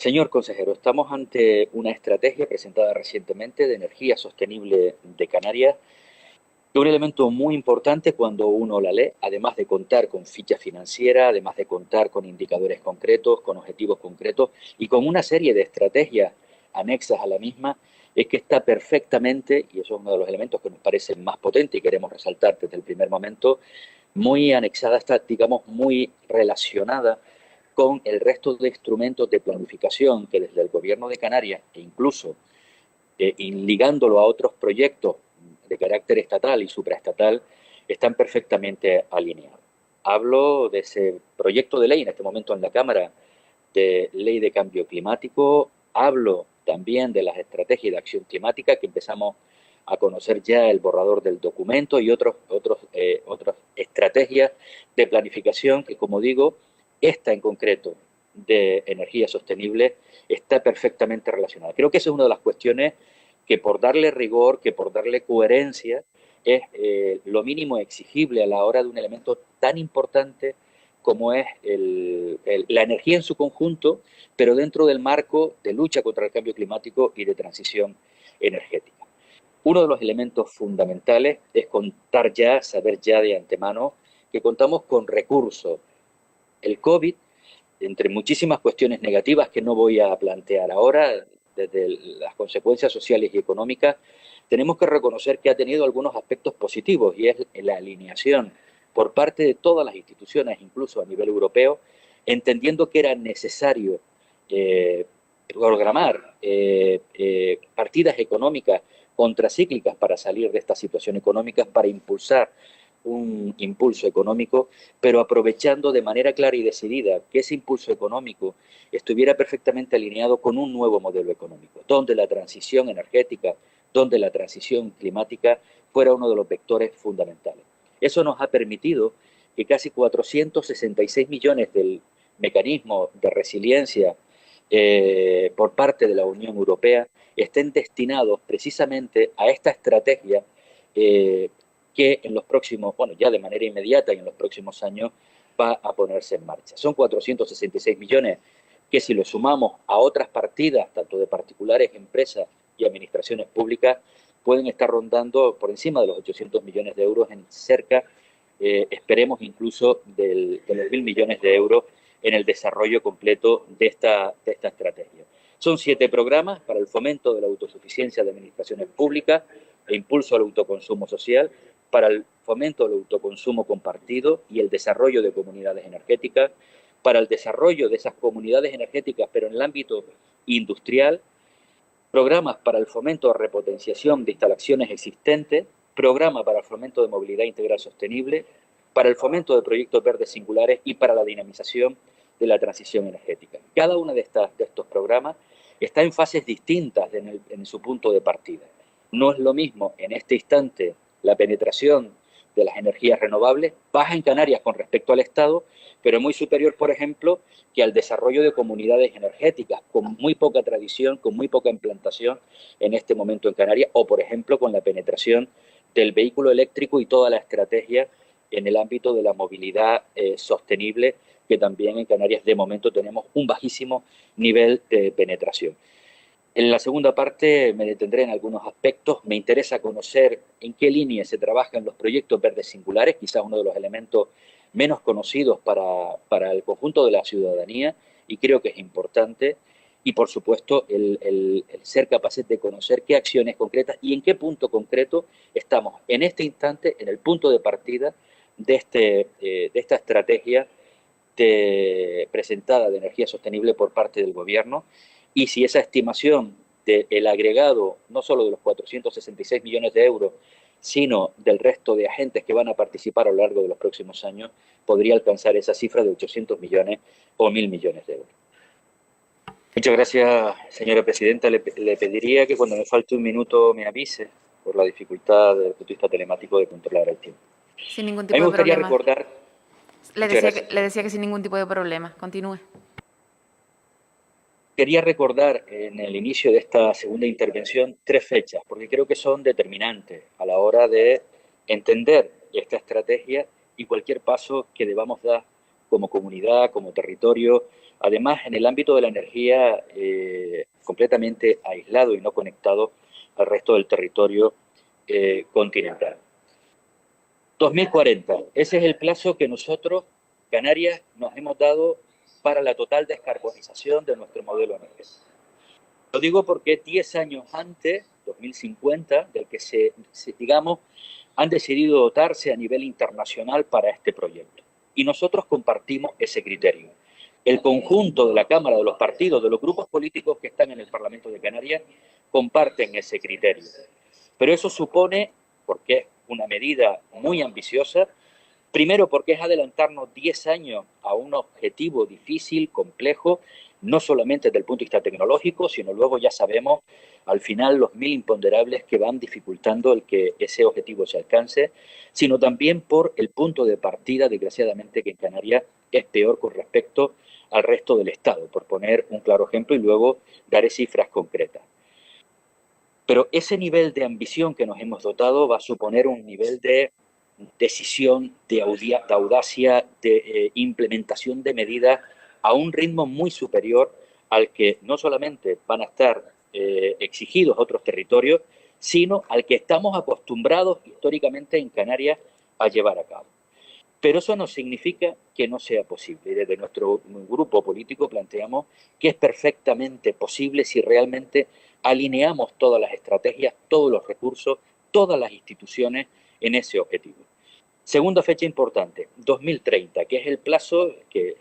Señor consejero, estamos ante una estrategia presentada recientemente de energía sostenible de Canarias, que es un elemento muy importante cuando uno la lee, además de contar con ficha financiera, además de contar con indicadores concretos, con objetivos concretos y con una serie de estrategias anexas a la misma, es que está perfectamente, y eso es uno de los elementos que nos parece más potente y queremos resaltar desde el primer momento, muy anexada, está, digamos, muy relacionada con el resto de instrumentos de planificación que desde el Gobierno de Canarias e incluso y ligándolo a otros proyectos de carácter estatal y supraestatal están perfectamente alineados. Hablo de ese proyecto de ley en este momento en la Cámara de Ley de Cambio Climático, hablo también de las estrategias de acción climática que empezamos a conocer ya el borrador del documento y otras estrategias de planificación que, como digo, esta en concreto de energía sostenible está perfectamente relacionada. Creo que esa es una de las cuestiones que por darle rigor, que por darle coherencia, es lo mínimo exigible a la hora de un elemento tan importante como es la energía en su conjunto, pero dentro del marco de lucha contra el cambio climático y de transición energética. Uno de los elementos fundamentales es contar ya, saber ya de antemano que contamos con recursos. El COVID, entre muchísimas cuestiones negativas que no voy a plantear ahora, desde las consecuencias sociales y económicas, tenemos que reconocer que ha tenido algunos aspectos positivos y es la alineación por parte de todas las instituciones, incluso a nivel europeo, entendiendo que era necesario eh, programar partidas económicas contracíclicas para salir de esta situación económica, para impulsar un impulso económico, pero aprovechando de manera clara y decidida que ese impulso económico estuviera perfectamente alineado con un nuevo modelo económico, donde la transición energética, donde la transición climática fuera uno de los vectores fundamentales. Eso nos ha permitido que casi 466 millones del mecanismo de resiliencia por parte de la Unión Europea estén destinados precisamente a esta estrategia que en los próximos, bueno, ya de manera inmediata y en los próximos años va a ponerse en marcha. Son 466 millones que si lo sumamos a otras partidas, tanto de particulares, empresas y administraciones públicas, pueden estar rondando por encima de los 800 millones de euros en cerca, esperemos incluso de los 1.000 millones de euros en el desarrollo completo de esta estrategia. Son 7 programas para el fomento de la autosuficiencia de administraciones públicas e impulso al autoconsumo social, para el fomento del autoconsumo compartido y el desarrollo de comunidades energéticas, para el desarrollo de esas comunidades energéticas, pero en el ámbito industrial, programas para el fomento de repotenciación de instalaciones existentes, programa para el fomento de movilidad integral sostenible, para el fomento de proyectos verdes singulares y para la dinamización de la transición energética. Cada uno de estos programas está en fases distintas en su punto de partida. No es lo mismo en este instante la penetración de las energías renovables, baja en Canarias con respecto al Estado, pero muy superior, por ejemplo, que al desarrollo de comunidades energéticas con muy poca tradición, con muy poca implantación en este momento en Canarias, o por ejemplo con la penetración del vehículo eléctrico y toda la estrategia en el ámbito de la movilidad sostenible, que también en Canarias de momento tenemos un bajísimo nivel de penetración. En la segunda parte me detendré en algunos aspectos. Me interesa conocer en qué línea se trabajan los proyectos verdes singulares, quizás uno de los elementos menos conocidos para el conjunto de la ciudadanía, y creo que es importante. Y, por supuesto, el ser capaces de conocer qué acciones concretas y en qué punto concreto estamos en este instante, en el punto de partida de esta estrategia presentada de energía sostenible por parte del Gobierno, y si esa estimación del agregado, no solo de los 466 millones de euros, sino del resto de agentes que van a participar a lo largo de los próximos años, podría alcanzar esa cifra de 800 millones o 1.000 millones de euros. Muchas gracias, señora presidenta. Le pediría que cuando me falte un minuto me avise por la dificultad desde el punto de vista telemático de controlar el tiempo. Sin ningún A mí tipo me de gustaría problema. recordar... Muchas gracias. Le decía que sin ningún tipo de problema. Continúe. Quería recordar en el inicio de esta segunda intervención 3 fechas, porque creo que son determinantes a la hora de entender esta estrategia y cualquier paso que debamos dar como comunidad, como territorio, Además, en el ámbito de la energía, completamente aislado y no conectado al resto del territorio continental. 2040, ese es el plazo que nosotros, Canarias, nos hemos dado para la total descarbonización de nuestro modelo energético. Lo digo porque 10 años antes, 2050, del que digamos, han decidido dotarse a nivel internacional para este proyecto. Y nosotros compartimos ese criterio. El conjunto de la Cámara, de los partidos, de los grupos políticos que están en el Parlamento de Canarias, comparten ese criterio. Pero eso supone, porque es una medida muy ambiciosa, primero porque es adelantarnos 10 años a un objetivo difícil, complejo, no solamente desde el punto de vista tecnológico, sino luego ya sabemos al final los 1000 imponderables que van dificultando el que ese objetivo se alcance, sino también por el punto de partida, desgraciadamente, que en Canarias es peor con respecto al resto del Estado, por poner un claro ejemplo y luego daré cifras concretas. Pero ese nivel de ambición que nos hemos dotado va a suponer un nivel de decisión, de audacia, de implementación de medidas a un ritmo muy superior al que no solamente van a estar exigidos otros territorios, sino al que estamos acostumbrados históricamente en Canarias a llevar a cabo. Pero eso no significa que no sea posible. Desde nuestro grupo político planteamos que es perfectamente posible si realmente alineamos todas las estrategias, todos los recursos, todas las instituciones en ese objetivo. Segunda fecha importante, 2030, que es el plazo que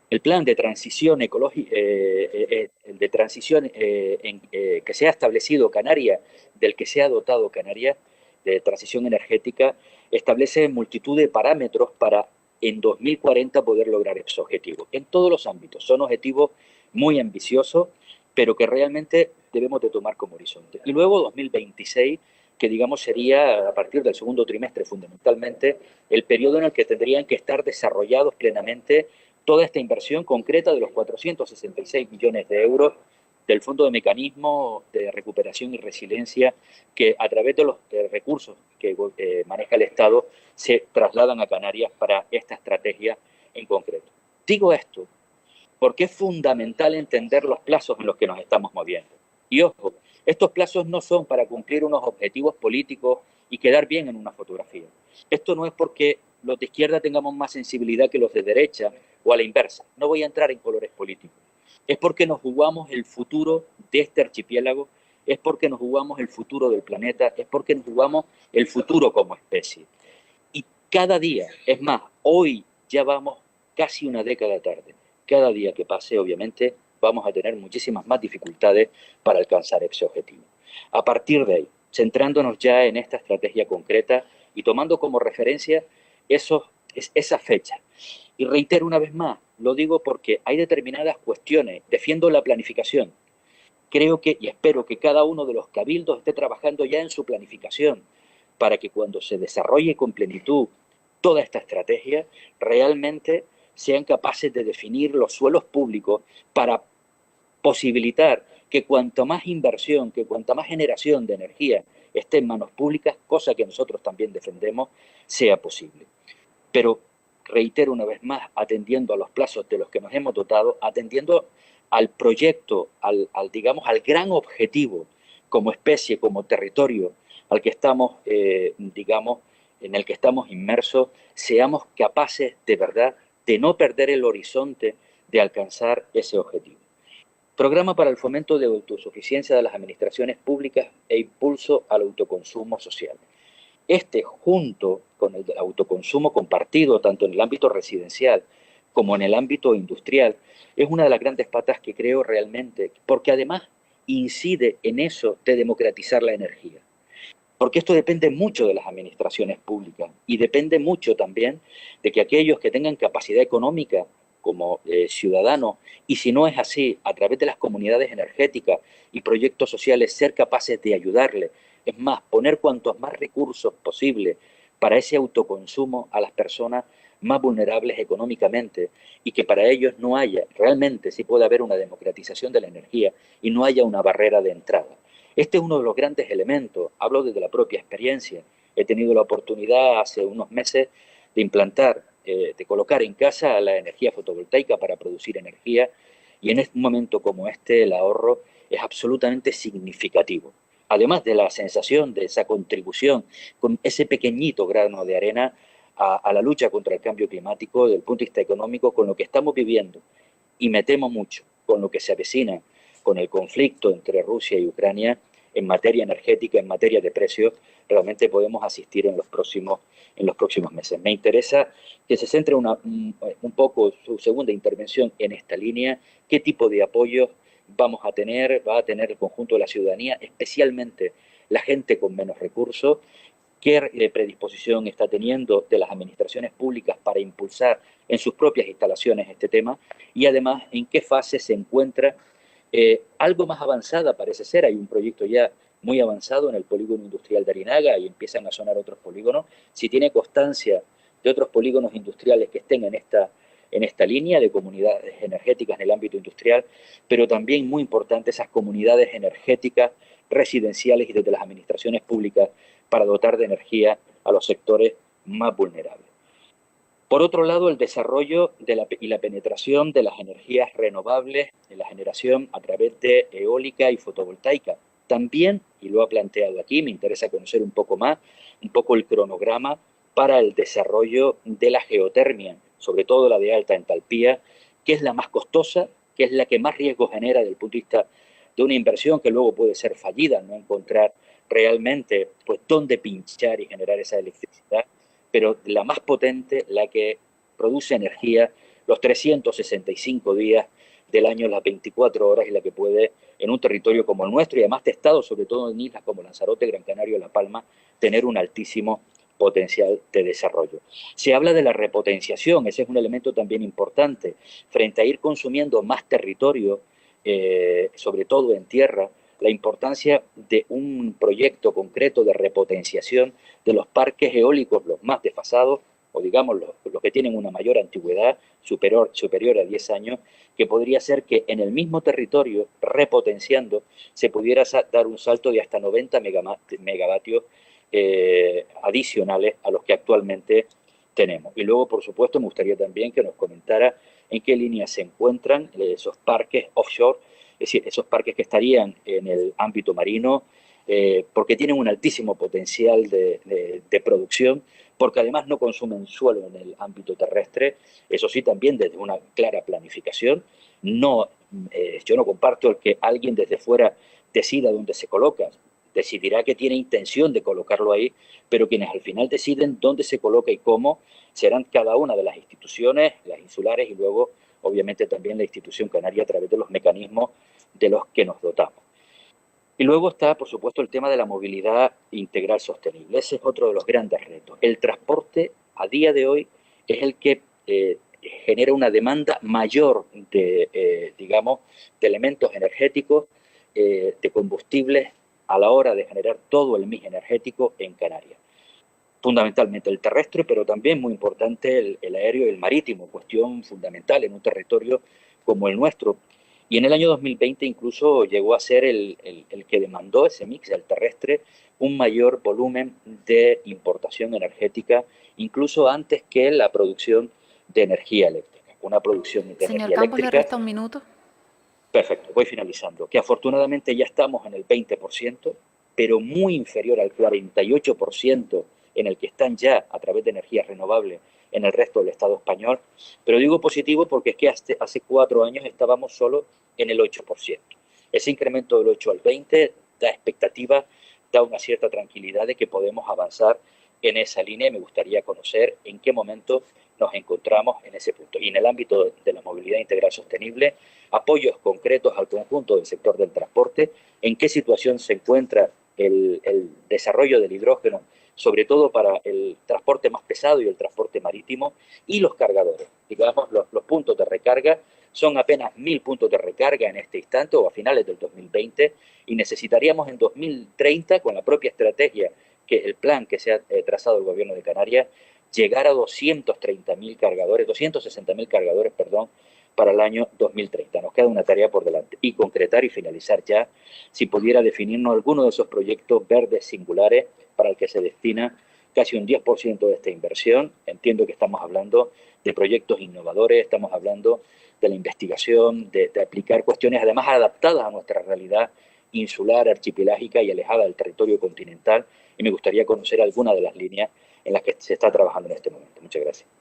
el plan de transición ecológica, de transición que se ha establecido Canarias, del que se ha dotado Canarias, de transición energética, establece multitud de parámetros para en 2040 poder lograr esos objetivos. En todos los ámbitos, son objetivos muy ambiciosos, pero que realmente debemos de tomar como horizonte. Y luego 2026, que digamos sería a partir del segundo trimestre fundamentalmente, el periodo en el que tendrían que estar desarrollados plenamente toda esta inversión concreta de los 466 millones de euros del Fondo de Mecanismo de Recuperación y Resiliencia, que a través de los recursos que maneja el Estado se trasladan a Canarias para esta estrategia en concreto. Digo esto porque es fundamental entender los plazos en los que nos estamos moviendo. Y ojo, estos plazos no son para cumplir unos objetivos políticos y quedar bien en una fotografía. Esto no es porque los de izquierda tengamos más sensibilidad que los de derecha o a la inversa. No voy a entrar en colores políticos. Es porque nos jugamos el futuro de este archipiélago, es porque nos jugamos el futuro del planeta, es porque nos jugamos el futuro como especie. Y cada día, es más, hoy ya vamos casi una década tarde. Cada día que pase, obviamente, vamos a tener muchísimas más dificultades para alcanzar ese objetivo. A partir de ahí, centrándonos ya en esta estrategia concreta y tomando como referencia esa fecha. Y reitero una vez más, lo digo porque hay determinadas cuestiones, defiendo la planificación. Creo que y espero que cada uno de los cabildos esté trabajando ya en su planificación para que cuando se desarrolle con plenitud toda esta estrategia, realmente sean capaces de definir los suelos públicos para posibilitar que cuanto más inversión, que cuanta más generación de energía esté en manos públicas, cosa que nosotros también defendemos, sea posible. Pero reitero una vez más, atendiendo a los plazos de los que nos hemos dotado, atendiendo al proyecto, digamos, al gran objetivo como especie, como territorio al que estamos, digamos, en el que estamos inmersos, seamos capaces de verdad de no perder el horizonte de alcanzar ese objetivo. Programa para el fomento de autosuficiencia de las administraciones públicas e impulso al autoconsumo social. Este, junto con el autoconsumo compartido, tanto en el ámbito residencial como en el ámbito industrial, es una de las grandes patas que creo realmente, porque además incide en eso de democratizar la energía. Porque esto depende mucho de las administraciones públicas y depende mucho también de que aquellos que tengan capacidad económica como ciudadanos, y si no es así, a través de las comunidades energéticas y proyectos sociales, ser capaces de ayudarles. Es más, poner cuantos más recursos posible para ese autoconsumo a las personas más vulnerables económicamente y que para ellos no haya, realmente sí puede haber una democratización de la energía y no haya una barrera de entrada. Este es uno de los grandes elementos, hablo desde la propia experiencia. He tenido la oportunidad hace unos meses de implantar de colocar en casa la energía fotovoltaica para producir energía, y en un momento como este el ahorro es absolutamente significativo. Además de la sensación de esa contribución con ese pequeñito grano de arena a la lucha contra el cambio climático desde el punto de vista económico, con lo que estamos viviendo, y me temo mucho con lo que se avecina con el conflicto entre Rusia y Ucrania en materia energética, en materia de precios, realmente podemos asistir en los próximos meses. Me interesa que se centre un poco su segunda intervención en esta línea, qué tipo de apoyos vamos a tener, va a tener el conjunto de la ciudadanía, especialmente la gente con menos recursos, qué predisposición está teniendo de las administraciones públicas para impulsar en sus propias instalaciones este tema, y además en qué fase se encuentra algo más avanzada. Parece ser, hay un proyecto ya muy avanzado en el polígono industrial de Arinaga y empiezan a sonar otros polígonos. Si tiene constancia de otros polígonos industriales que estén en esta línea de comunidades energéticas en el ámbito industrial, pero también muy importante esas comunidades energéticas residenciales y desde las administraciones públicas para dotar de energía a los sectores más vulnerables. Por otro lado, el desarrollo y la penetración de las energías renovables en la generación a través de eólica y fotovoltaica. También, y lo ha planteado aquí, me interesa conocer un poco más, un poco el cronograma para el desarrollo de la geotermia, sobre todo la de alta entalpía, que es la más costosa, que es la que más riesgo genera desde el punto de vista de una inversión que luego puede ser fallida, no encontrar realmente pues dónde pinchar y generar esa electricidad, pero la más potente, la que produce energía los 365 días del año, las 24 horas, y la que puede, en un territorio como el nuestro, y además testado sobre todo en islas como Lanzarote, Gran Canaria o La Palma, tener un altísimo potencial de desarrollo. Se habla de la repotenciación, ese es un elemento también importante, frente a ir consumiendo más territorio, sobre todo en tierra, la importancia de un proyecto concreto de repotenciación de los parques eólicos, los más desfasados, o digamos los que tienen una mayor antigüedad, superior a 10 años, que podría ser que en el mismo territorio, repotenciando, se pudiera dar un salto de hasta 90 megavatios adicionales a los que actualmente tenemos. Y luego, por supuesto, me gustaría también que nos comentara en qué línea se encuentran esos parques offshore, es decir, esos parques que estarían en el ámbito marino, porque tienen un altísimo potencial de producción, porque además no consumen suelo en el ámbito terrestre, eso sí, también desde una clara planificación. No, yo no comparto el que alguien desde fuera decida dónde se coloca, decidirá que tiene intención de colocarlo ahí, pero quienes al final deciden dónde se coloca y cómo serán cada una de las instituciones, las insulares y luego, obviamente, también la institución canaria a través de los mecanismos de los que nos dotamos. Y luego está, por supuesto, el tema de la movilidad integral sostenible. Ese es otro de los grandes retos. El transporte, a día de hoy, es el que genera una demanda mayor digamos, de elementos energéticos, de combustibles, a la hora de generar todo el mix energético en Canarias. Fundamentalmente el terrestre, pero también muy importante el aéreo y el marítimo, cuestión fundamental en un territorio como el nuestro. Y en el año 2020 incluso llegó a ser el que demandó ese mix, el terrestre, un mayor volumen de importación energética, incluso antes que la producción de energía eléctrica. Una producción de Señor energía Campos, le eléctrica. resta un minuto. Perfecto, voy finalizando. Que afortunadamente ya estamos en el 20%, pero muy inferior al 48% en el que están ya a través de energías renovables en el resto del Estado español. Pero digo positivo porque es que hace 4 años estábamos solo en el 8%. Ese incremento del 8 al 20 da expectativa, da una cierta tranquilidad de que podemos avanzar en esa línea, y me gustaría conocer en qué momento nos encontramos en ese punto. Y en el ámbito de la movilidad integral sostenible, apoyos concretos al conjunto del sector del transporte, en qué situación se encuentra el desarrollo del hidrógeno, sobre todo para el transporte más pesado y el transporte marítimo, y los cargadores. Digamos, los puntos de recarga son apenas 1.000 puntos de recarga en este instante o a finales del 2020, y necesitaríamos en 2030, con la propia estrategia, que el plan que se ha trazado el gobierno de Canarias, llegar a 230.000 cargadores, 260.000 cargadores, perdón, para el año 2030. Nos queda una tarea por delante, y concretar y finalizar ya, si pudiera definirnos alguno de esos proyectos verdes singulares para el que se destina casi un 10% de esta inversión. Entiendo que estamos hablando de proyectos innovadores, estamos hablando de la investigación, de aplicar cuestiones además adaptadas a nuestra realidad insular, archipelágica y alejada del territorio continental, y me gustaría conocer alguna de las líneas en las que se está trabajando en este momento. Muchas gracias.